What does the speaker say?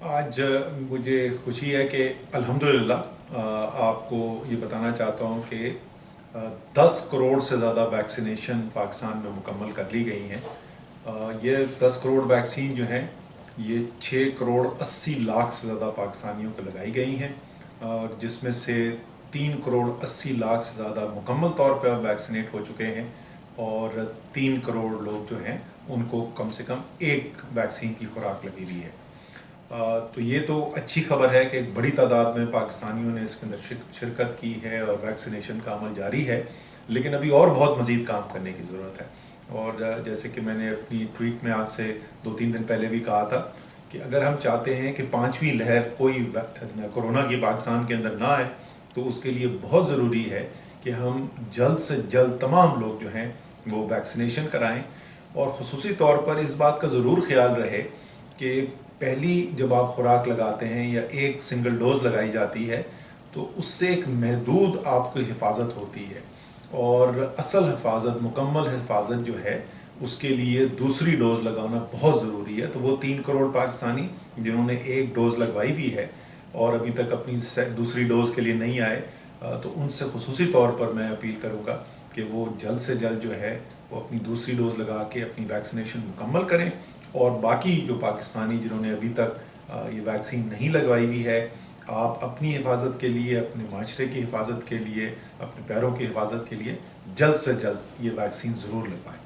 आज मुझे खुशी है कि अल्हम्दुलिल्लाह आपको ये बताना चाहता हूँ कि 10 करोड़ से ज़्यादा वैक्सीनेशन पाकिस्तान में मुकम्मल कर ली गई हैं। ये 10 करोड़ वैक्सीन जो हैं ये 6 करोड़ 80 लाख से ज़्यादा पाकिस्तानियों को लगाई गई हैं, और जिसमें से 3 करोड़ 80 लाख से ज़्यादा मुकम्मल तौर पर वैक्सीनेट हो चुके हैं, और 3 करोड़ लोग जो हैं उनको कम से कम एक वैक्सीन की खुराक लगी हुई है। तो ये तो अच्छी खबर है कि एक बड़ी तादाद में पाकिस्तानियों ने इसके अंदर शिरकत की है और वैक्सीनेशन का अमल जारी है, लेकिन अभी और बहुत मज़ीद काम करने की ज़रूरत है। और जैसे कि मैंने अपनी ट्वीट में आज से 2-3 दिन पहले भी कहा था कि अगर हम चाहते हैं कि 5वीं लहर कोई कोरोना की पाकिस्तान के अंदर ना आए, तो उसके लिए बहुत ज़रूरी है कि हम जल्द से जल्द तमाम लोग जो हैं वो वैक्सीनेशन कराएं, और ख़ुसूसी तौर पर इस बात का ज़रूर ख्याल रहे कि पहली जब आप खुराक लगाते हैं या एक सिंगल डोज लगाई जाती है तो उससे एक महदूद आपको हिफाजत होती है, और असल हिफाजत, मुकम्मल हिफाजत जो है उसके लिए दूसरी डोज़ लगाना बहुत ज़रूरी है। तो वो 3 करोड़ पाकिस्तानी जिन्होंने एक डोज़ लगवाई भी है और अभी तक अपनी दूसरी डोज़ के लिए नहीं आए, तो उनसे ख़ुसूसी तौर पर मैं अपील करूँगा कि वो जल्द से जल्द जो है वो अपनी दूसरी डोज़ लगा के अपनी वैक्सीनेशन मुकम्मल करें। और बाकी जो पाकिस्तानी जिन्होंने अभी तक ये वैक्सीन नहीं लगवाई हुई है, आप अपनी हिफाजत के लिए, अपने माशरे की हिफाजत के लिए, अपने पैरों की हिफाजत के लिए जल्द से जल्द ये वैक्सीन ज़रूर लगवाएं।